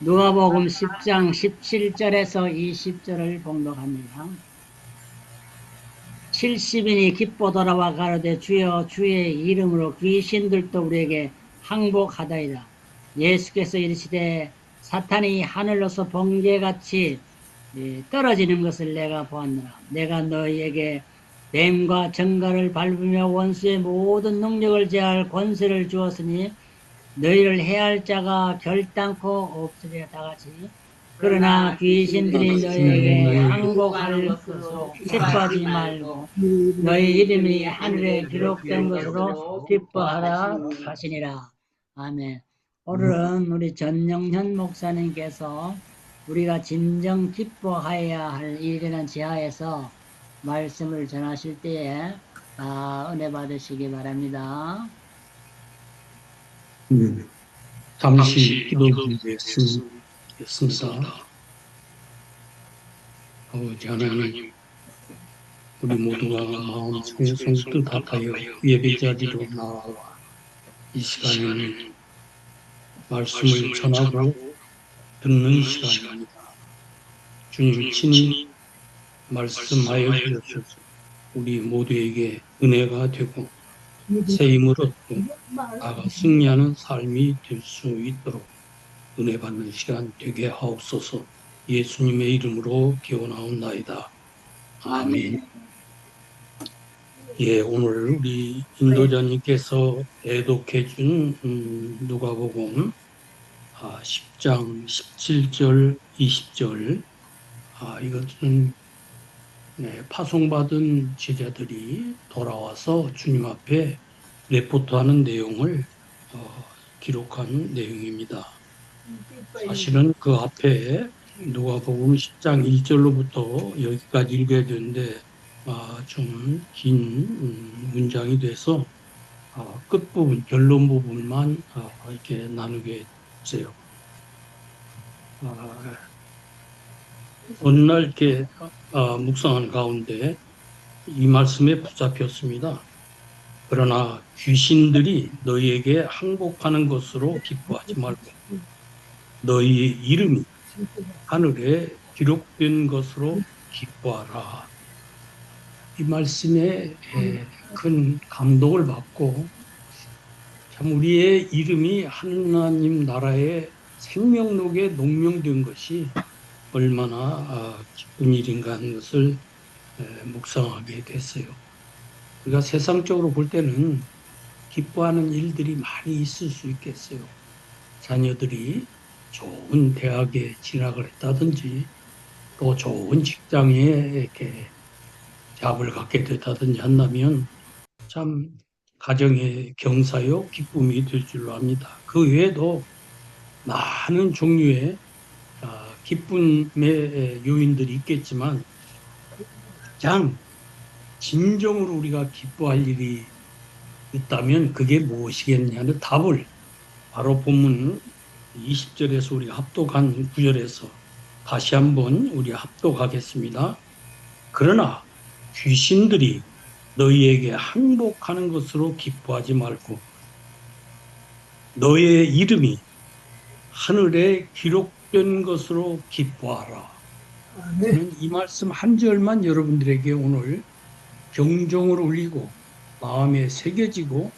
누가복음 10장 17절에서 20절을 봉독합니다. 70인이 기뻐 돌아와 가로되 주여 주의 이름으로 귀신들도 우리에게 항복하다이다. 예수께서 이르시되 사탄이 하늘로서 번개같이 떨어지는 것을 내가 보았노라. 내가 너희에게 뱀과 정갈을 밟으며 원수의 모든 능력을 제할 권세를 주었으니 너희를 해할 자가 결단코 없으리라. 다같이 그러나 귀신들이 너희에게 항복할 것으로 기뻐하지 말고 너희 이름이 하늘에 기록된 것으로 기뻐하라 하시니라. 아멘. 오늘은 우리 전영현 목사님께서 우리가 진정 기뻐하여야 할 일이라는 지하에서 말씀을 전하실 때에 은혜 받으시기 바랍니다. 잠시 기도드리겠습니다. 아버지 하나님, 우리 모두가 마음속에 손뜻 합하여 예배자리로 나와 이 시간에는 말씀을 전하고 듣는 시간입니다. 주님 친히 말씀하여 주셔서 우리 모두에게 은혜가 되고 새 힘을 얻고 나아가 승리하는 삶이 될 수 있도록 은혜 받는 시간 되게 하옵소서. 예수님의 이름으로 기원하옵나이다. 아멘. 예, 오늘 우리 인도자님께서 애독해 준 누가복음 10장 17절 20절 이것은 파송받은 제자들이 돌아와서 주님 앞에 레포트하는 내용을 기록한 내용입니다. 사실은 그 앞에 누가복음 10장 1절로부터 여기까지 읽어야 되는데 좀 긴 문장이 돼서 끝부분, 결론 부분만 이렇게 나누게 했어요. 어느 날 이렇게 묵상하는 가운데 이 말씀에 붙잡혔습니다. 그러나 귀신들이 너희에게 항복하는 것으로 기뻐하지 말고 너희의 이름이 하늘에 기록된 것으로 기뻐하라. 이 말씀에 큰 감동을 받고 참 우리의 이름이 하나님 나라의 생명록에 농명된 것이 얼마나 기쁜 일인가 하는 것을 묵상하게 됐어요. 우리가 세상적으로 볼 때는 기뻐하는 일들이 많이 있을 수 있겠어요. 자녀들이 좋은 대학에 진학을 했다든지 또 좋은 직장에 이렇게 잡을 갖게 됐다든지 한다면 참 가정의 경사요 기쁨이 될 줄로 압니다. 그 외에도 많은 종류의 기쁨의 요인들이 있겠지만 가장 진정으로 우리가 기뻐할 일이 있다면 그게 무엇이겠냐는 답을 바로 본문 20절에서 우리가 합독한 구절에서 다시 한번 우리 합독하겠습니다. 그러나 귀신들이 너희에게 항복하는 것으로 기뻐하지 말고 너의 이름이 하늘에 기록된 것으로 기뻐하라. 저는 이 말씀 한 절만 여러분들에게 오늘 경종을 울리고 마음에 새겨지고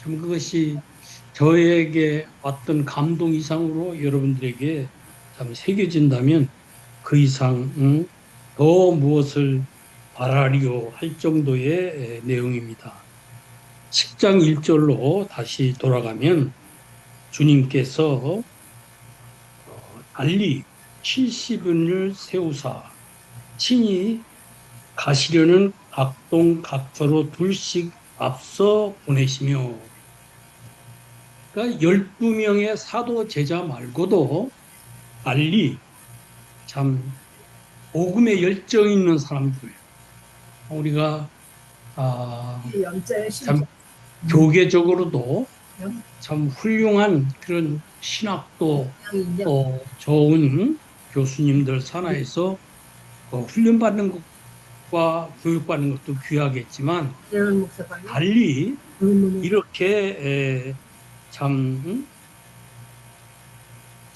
참 그것이 저에게 왔던 감동 이상으로 여러분들에게 참 새겨진다면 그 이상 더 무엇을 바라리오 할 정도의 내용입니다. 10장 1절로 다시 돌아가면 주님께서 달리 70인을 세우사 친히 가시려는 각동 각처로 둘씩 앞서 보내시며, 그러니까 12명의 사도 제자 말고도 달리 참 복음에 열정 있는 사람들, 우리가 참 교계적으로도 참 훌륭한 그런 신학도 또 좋은 교수님들 산하에서 훈련받는 것과 교육받는 것도 귀하겠지만 달리 이렇게 참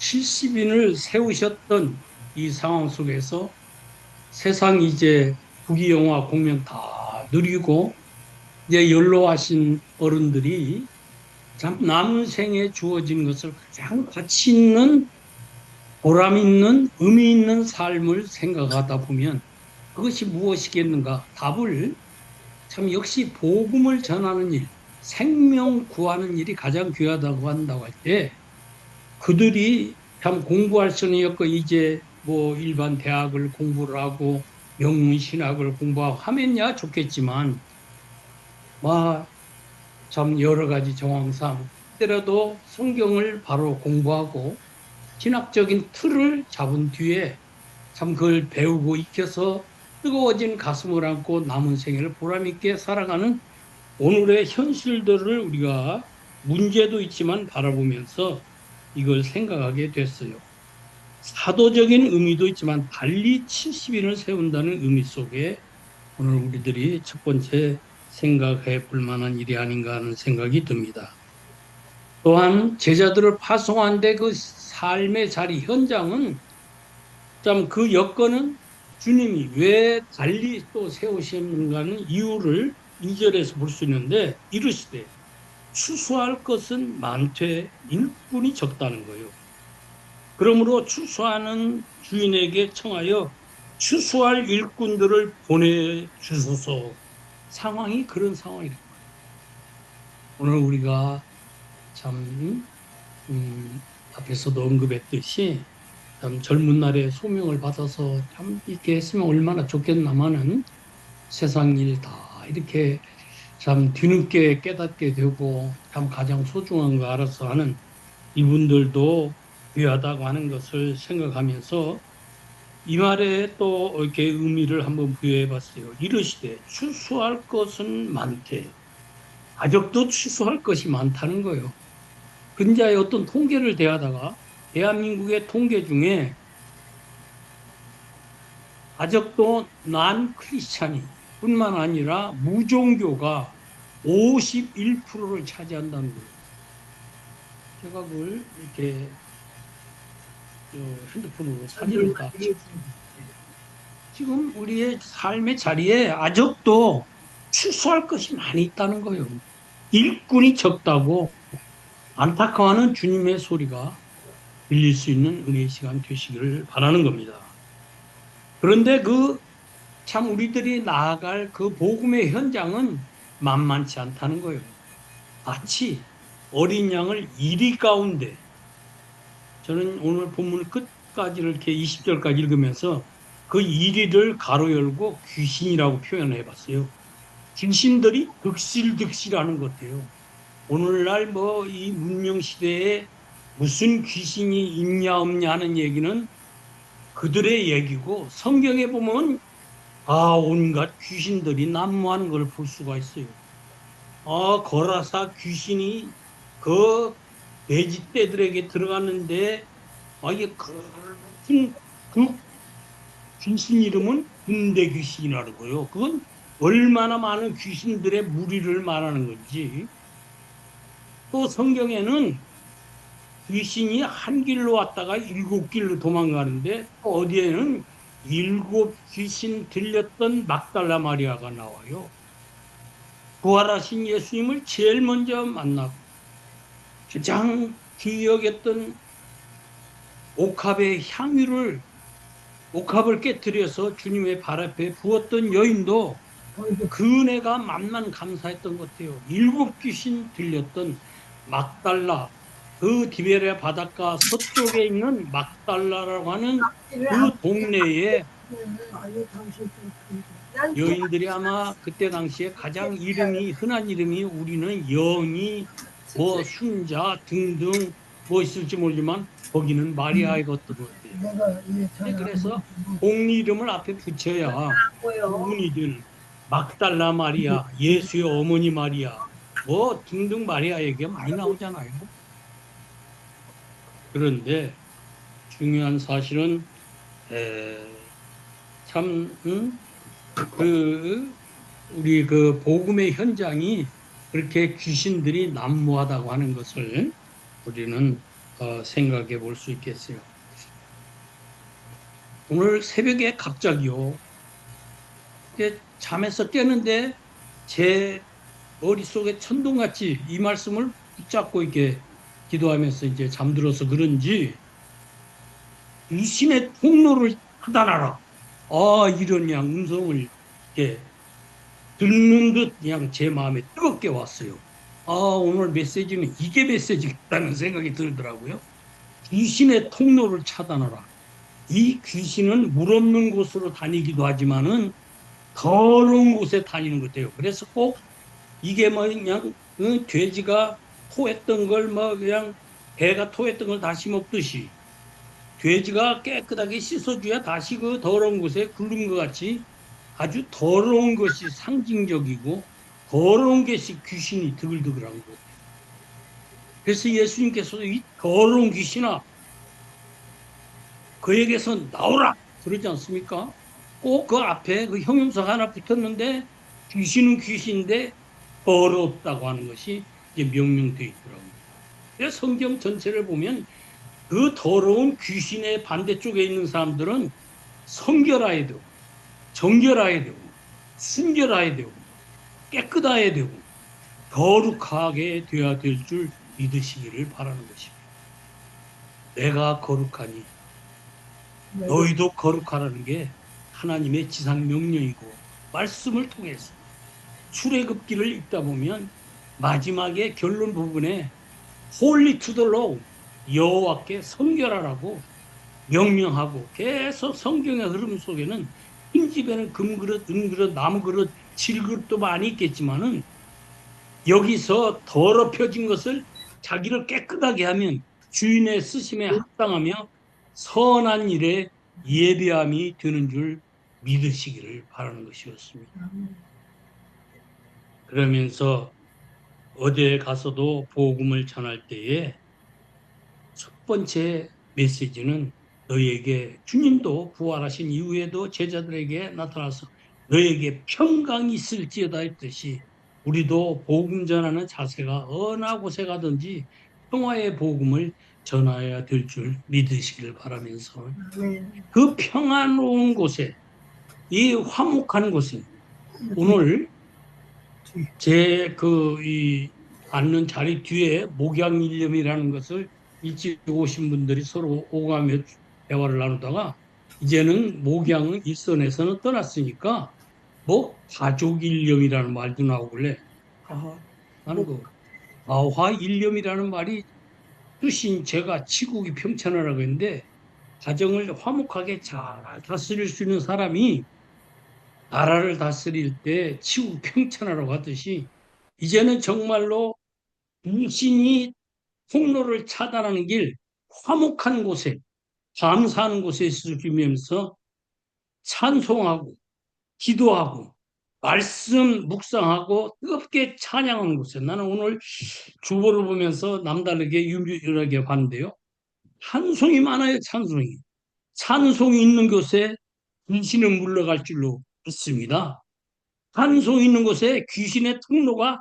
70인을 세우셨던 이 상황 속에서 세상 이제 부귀영화 공명 다 누리고 이제 연로하신 어른들이 참 남은 생에 주어진 것을 가장 가치 있는 보람 있는 의미 있는 삶을 생각하다 보면 그것이 무엇이겠는가? 답을 참 역시 복음을 전하는 일, 생명 구하는 일이 가장 귀하다고 한다고 할 때 그들이 참 공부할 수는 없고 이제 뭐 일반 대학을 공부를 하고 명문신학을 공부하고 하면야 좋겠지만 참 여러 가지 정황상 때라도 성경을 바로 공부하고 신학적인 틀을 잡은 뒤에 참 그걸 배우고 익혀서 뜨거워진 가슴을 안고 남은 생애를 보람있게 살아가는 오늘의 현실들을 우리가 문제도 있지만 바라보면서 이걸 생각하게 됐어요. 사도적인 의미도 있지만 달리 70인을 세운다는 의미 속에 오늘 우리들이 첫 번째 생각해 볼 만한 일이 아닌가 하는 생각이 듭니다. 또한 제자들을 파송한 데 그 삶의 자리, 현장은 참 그 여건은 주님이 왜 달리 또 세우셨는가는 이유를 2절에서 볼 수 있는데 이르시되 추수할 것은 많되 일꾼이 적다는 거예요. 그러므로 추수하는 주인에게 청하여 추수할 일꾼들을 보내주소서. 상황이 그런 상황이다. 오늘 우리가 참 앞에서도 언급했듯이 참 젊은 날에 소명을 받아서 참 이렇게 했으면 얼마나 좋겠나마는 세상 일 다 이렇게 참 뒤늦게 깨닫게 되고 참 가장 소중한 거 알아서 하는 이분들도 귀하다고 하는 것을 생각하면서 이 말에 또 이렇게 의미를 한번 부여해 봤어요. 이르시되 추수할 것은 많되 아직도 추수할 것이 많다는 거예요. 근자의 어떤 통계를 대하다가 대한민국의 통계 중에 아직도 난 크리스찬이 뿐만 아니라 무종교가 51%를 차지한다는 거예요. 제가 그걸 이렇게 핸드폰으로 사진을 다 지금 우리의 삶의 자리에 아직도 추수할 것이 많이 있다는 거예요. 일꾼이 적다고 안타까워하는 주님의 소리가 들릴 수 있는 은혜의 시간 되시기를 바라는 겁니다. 그런데 참 우리들이 나아갈 그 복음의 현장은 만만치 않다는 거예요. 마치 어린 양을 이리 가운데 저는 오늘 본문 끝까지를 이렇게 20절까지 읽으면서 그 이리를 가로 열고 귀신이라고 표현해 봤어요. 귀신들이 득실득실하는 것 같아요. 오늘날 뭐 이 문명 시대에 무슨 귀신이 있냐 없냐 하는 얘기는 그들의 얘기고 성경에 보면 온갖 귀신들이 난무하는 걸 볼 수가 있어요. 거라사 귀신이 그 돼지떼들에게 들어갔는데 이게 큰 그 귀신 이름은 군대 귀신이라고요. 그건 얼마나 많은 귀신들의 무리를 말하는 건지. 또 성경에는 귀신이 한 길로 왔다가 7길로 도망가는데 또 어디에는 7 귀신 들렸던 막달라 마리아가 나와요. 부활하신 예수님을 제일 먼저 만나고 가장 귀히 여겼던 옥합을 깨뜨려서 주님의 발 앞에 부었던 여인도 그 은혜가 만만 감사했던 것 같아요. 7 귀신 들렸던 막달라, 그 디베레아 바닷가 서쪽에 있는 막달라라고 하는 그 동네에 여인들이 아마 그때 당시에 가장 흔한 이름이 우리는 영이 뭐 순자 등등 뭐 있을지 모르지만 거기는 마리아의 것들을 그래서 동리 이름을 앞에 붙여야 그분이들 막달라 마리아, 예수의 어머니 마리아 뭐 등등 마리아 얘기가 많이 나오잖아요. 그런데 중요한 사실은 참 우리 그 복음의 현장이 그렇게 귀신들이 난무하다고 하는 것을 우리는 생각해 볼 수 있겠어요. 오늘 새벽에 갑자기요. 잠에서 깨는데 제 머릿속에 천둥같이 이 말씀을 붙잡고 이렇게 기도하면서 이제 잠들어서 그런지 귀신의 통로를 차단하라. 이런 그냥 음성을 이렇게 듣는 듯 그냥 제 마음에 뜨겁게 왔어요. 오늘 메시지는 이게 메시지겠다는 생각이 들더라고요. 귀신의 통로를 차단하라. 이 귀신은 물 없는 곳으로 다니기도 하지만은 더러운 곳에 다니는 것 같아요. 그래서 꼭 이게 뭐 그냥 돼지가 토했던 걸 뭐 그냥 개가 토했던 걸 다시 먹듯이 돼지가 깨끗하게 씻어줘야 다시 그 더러운 곳에 굴른 것 같이 아주 더러운 것이 상징적이고 더러운 것이 귀신이 드글드글한 것. 그래서 예수님께서도 이 더러운 귀신아 그에게서 나오라 그러지 않습니까? 꼭 그 앞에 그 형용사가 하나 붙었는데 귀신은 귀신인데 더럽다고 하는 것이 이제 명명되어 있더라고요. 그래서 성경 전체를 보면 그 더러운 귀신의 반대쪽에 있는 사람들은 성결해야 되고 정결해야 되고 순결해야 되고 깨끗해야 되고 거룩하게 되어야 될 줄 믿으시기를 바라는 것입니다. 내가 거룩하니 너희도 거룩하라는 게 하나님의 지상 명령이고 말씀을 통해서 출애굽기를 읽다 보면 마지막에 결론 부분에 홀리 투더로 여호와께 성결하라고 명령하고 계속 성경의 흐름 속에는 흰집에는 금그릇, 은그릇, 나무그릇, 질그릇도 많이 있겠지만은 여기서 더럽혀진 것을 자기를 깨끗하게 하면 주인의 쓰심에 합당하며 선한 일에 예비함이 되는 줄 믿으시기를 바라는 것이었습니다. 그러면서 어디에 가서도 복음을 전할 때에 첫 번째 메시지는 너에게 주님도 부활하신 이후에도 제자들에게 나타나서 너에게 평강이 있을지어다 했듯이 우리도 복음 전하는 자세가 어느 곳에 가든지 평화의 복음을 전하여야 될 줄 믿으시길 바라면서 그 평안로운 곳에 이 화목한 곳에 오늘 제 이 앉는 자리 뒤에 목양일념이라는 것을 일찍 오신 분들이 서로 오가며 대화를 나누다가 이제는 목양은 일선에서는 떠났으니까 뭐 가족일념이라는 말도 나오길래 나는 그 가화일념이라는 말이 뜻인 제가 치국이 평천하라고 했는데 가정을 화목하게 잘 다스릴 수 있는 사람이 나라를 다스릴 때 치국 평천하라고 하듯이 이제는 정말로 무신이 통로를 차단하는 길, 화목한 곳에, 감사하는 곳에 있으면서 찬송하고, 기도하고, 말씀 묵상하고, 뜨겁게 찬양하는 곳에. 나는 오늘 주보를 보면서 남다르게 유일하게 봤는데요. 찬송이 많아요, 찬송이. 찬송이 있는 곳에 귀신은 물러갈 줄로 믿습니다. 찬송이 있는 곳에 귀신의 통로가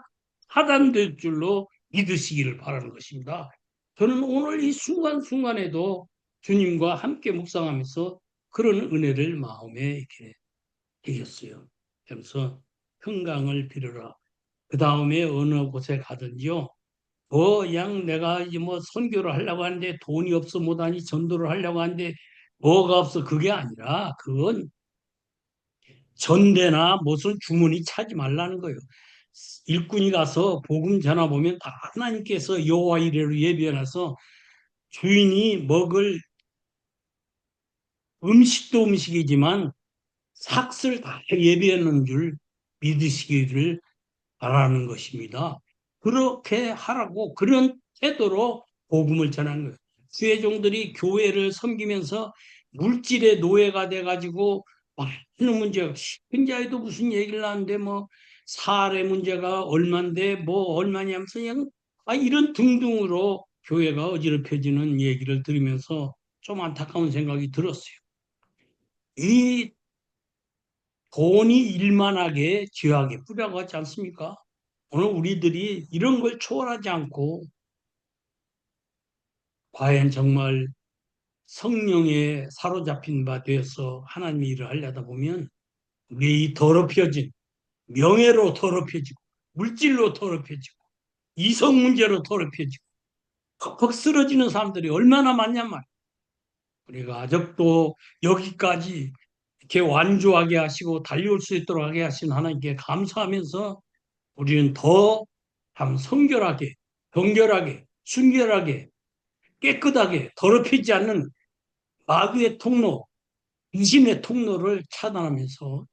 차단될 줄로 믿으시기를 바라는 것입니다. 저는 오늘 이 순간순간에도 주님과 함께 묵상하면서 그런 은혜를 마음에 이렇게 되셨어요. 그래서 평강을 빌어라. 그 다음에 어느 곳에 가든지요. 양 내가 이제 뭐 선교를 하려고 하는데 돈이 없어 못하니 전도를 하려고 하는데 뭐가 없어 그게 아니라 그건 전대나 무슨 주머니 차지 말라는 거예요. 일꾼이 가서 복음 전화 보면 다 하나님께서 여호와 이레로 예비해놔서 주인이 먹을 음식도 음식이지만 삭을 다 예비해 놓은 줄 믿으시기를 바라는 것입니다. 그렇게 하라고 그런 태도로 복음을 전하는 거예요. 수혜종들이 교회를 섬기면서 물질의 노예가 돼가지고 많은 문제가 현자에도 무슨 얘기를 하는데 뭐 살의 문제가 얼만데 뭐 얼마냐 하면서 그냥 이런 등등으로 교회가 어지럽혀지는 얘기를 들으면서 좀 안타까운 생각이 들었어요. 이 돈이 일만하게 죄악에 뿌려가지 않습니까? 오늘 우리들이 이런 걸 초월하지 않고 과연 정말 성령에 사로잡힌 바 되어서 하나님의 일을 하려다 보면 우리 이 더럽혀진 명예로 더럽혀지고 물질로 더럽혀지고 이성 문제로 더럽혀지고 퍽퍽 쓰러지는 사람들이 얼마나 많냔 말이에요. 우리가 아직도 여기까지 이렇게 완주하게 하시고 달려올 수 있도록 하게 하신 하나님께 감사하면서 우리는 더 참 성결하게, 정결하게, 순결하게, 깨끗하게 더럽히지 않는 마귀의 통로, 이심의 통로를 차단하면서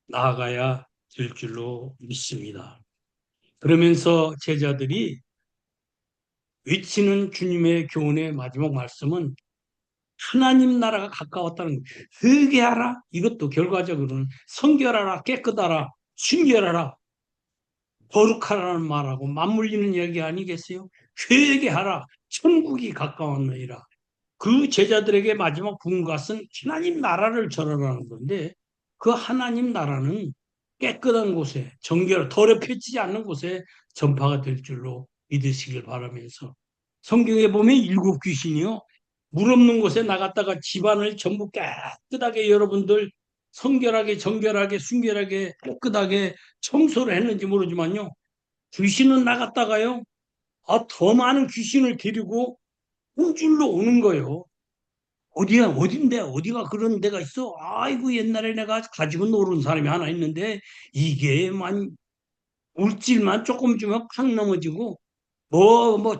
나아가야 될 줄로 믿습니다. 그러면서 제자들이 외치는 주님의 교훈의 마지막 말씀은 하나님 나라가 가까웠다는 거예요. 회개하라. 이것도 결과적으로는 성결하라, 깨끗하라, 순결하라, 거룩하라는 말하고 맞물리는 얘기 아니겠어요? 회개하라. 천국이 가까웠느니라. 그 제자들에게 마지막 부은 것은 하나님 나라를 전하라는 건데 그 하나님 나라는 깨끗한 곳에 정결 더럽혀지지 않는 곳에 전파가 될 줄로 믿으시길 바라면서 성경에 보면 일곱 귀신이요 물 없는 곳에 나갔다가 집안을 전부 깨끗하게 여러분들 성결하게 정결하게 순결하게 깨끗하게 청소를 했는지 모르지만요 귀신은 나갔다가요 더 많은 귀신을 데리고 우줄로 오는 거예요. 어디야, 어딘데, 어디가 그런 데가 있어? 아이고, 옛날에 내가 가지고 노는 사람이 하나 있는데, 이게 물질만 조금 주면 팍 넘어지고,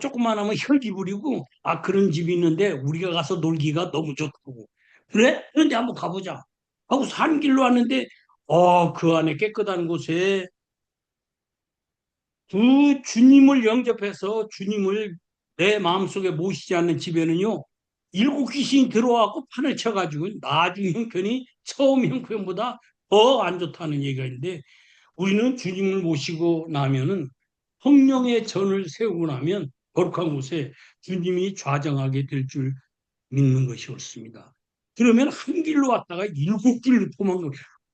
조금만 하면 혈기 부리고, 그런 집이 있는데, 우리가 가서 놀기가 너무 좋다고. 그래? 그런데 한번 가보자. 하고 산 길로 왔는데, 그 안에 깨끗한 곳에 그 주님을 영접해서 주님을 내 마음속에 모시지 않는 집에는요, 일곱 귀신이 들어와고 판을 쳐가지고 나중 형편이 처음 형편보다 더 안 좋다는 얘기가 있는데 우리는 주님을 모시고 나면은 성령의 전을 세우고 나면 거룩한 곳에 주님이 좌정하게 될 줄 믿는 것이 옳습니다. 그러면 한 길로 왔다가 일곱 길로 도망가요.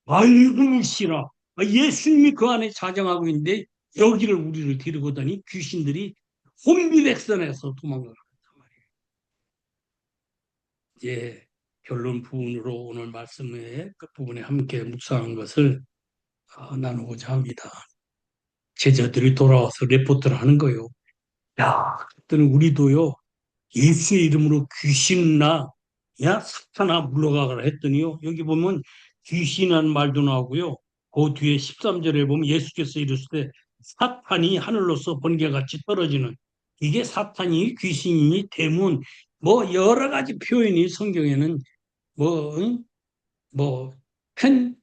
아이고 싫어. 예수님이 그 안에 자정하고 있는데 여기를 우리를 데리고 다니 귀신들이 혼비백산해서 도망가는 말이에요. 이제 결론 부분으로 오늘 말씀의 끝부분에 함께 묵상한 것을 나누고자 합니다. 제자들이 돌아와서 레포트를 하는 거예요. 야, 그때는 우리도요 예수의 이름으로 귀신나 야 사탄아 물러가라 했더니요 여기 보면 귀신이라는 말도 나오고요 그 뒤에 13절에 보면 예수께서 이르시되 사탄이 하늘로서 번개같이 떨어지는 이게 사탄이 귀신이니 대문 여러 가지 표현이 성경에는 뭐, 응? 뭐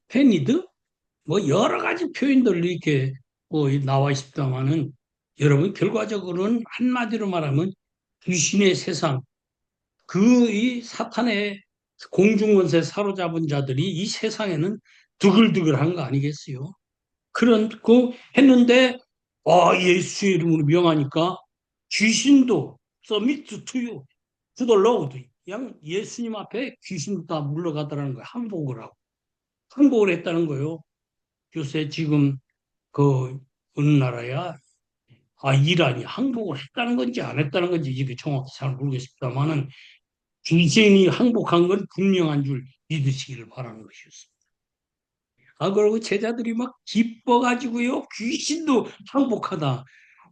페니드 여러 가지 표현들로 이렇게 나와 있습니다만은 여러분 결과적으로는 한마디로 말하면 귀신의 세상 그 이 사탄의 공중권세 사로잡은 자들이 이 세상에는 두글두글한 거 아니겠어요? 그런 거 했는데 예수의 이름으로 명하니까 귀신도 submit to you, to the Lord. 그냥 예수님 앞에 귀신도 다 물러가더라는 거예요. 항복을 하고. 항복을 했다는 거예요. 요새 지금 그 어느 나라야 이란이 항복을 했다는 건지 안 했다는 건지 이게 정확히 잘 모르겠습니다만은 귀신이 항복한 건 분명한 줄 믿으시기를 바라는 것이었습니다. 그리고 제자들이 막 기뻐가지고요, 귀신도 항복하다.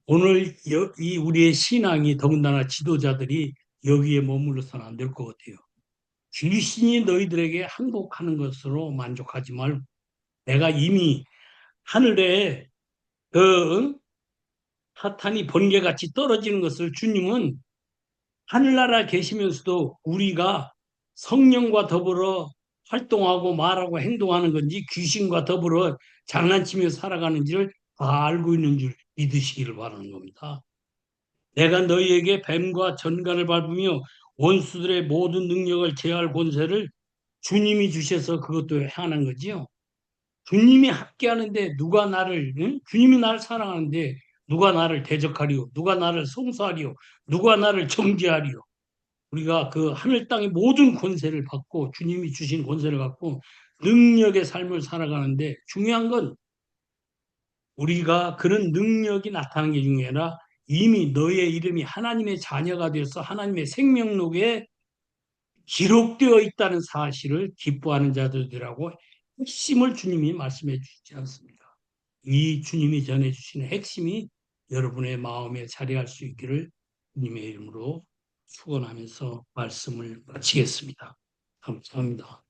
오늘 이 우리의 신앙이 더군다나 지도자들이 여기에 머물러서는 안 될 것 같아요. 귀신이 너희들에게 항복하는 것으로 만족하지 말고 내가 이미 하늘에 그 사탄이 번개같이 떨어지는 것을 주님은 하늘나라 계시면서도 우리가 성령과 더불어 활동하고 말하고 행동하는 건지 귀신과 더불어 장난치며 살아가는지를 다 알고 있는 줄 믿으시기를 바라는 겁니다. 내가 너희에게 뱀과 전갈을 밟으며 원수들의 모든 능력을 제할 권세를 주님이 주셔서 그것도 행하는 거지요. 주님이 함께하는데 누가 나를 주님이 나를 사랑하는데 누가 나를 대적하리요? 누가 나를 송사하리요? 누가 나를 정죄하리요? 우리가 그 하늘 땅의 모든 권세를 받고 주님이 주신 권세를 갖고 능력의 삶을 살아가는데 중요한 건 우리가 그런 능력이 나타나는 게 중요해 아니라 이미 너의 이름이 하나님의 자녀가 되어서 하나님의 생명록에 기록되어 있다는 사실을 기뻐하는 자들이라고 핵심을 주님이 말씀해 주시지 않습니까? 이 주님이 전해주시는 핵심이 여러분의 마음에 자리할 수 있기를 주님의 이름으로 축원하면서 말씀을 마치겠습니다. 감사합니다.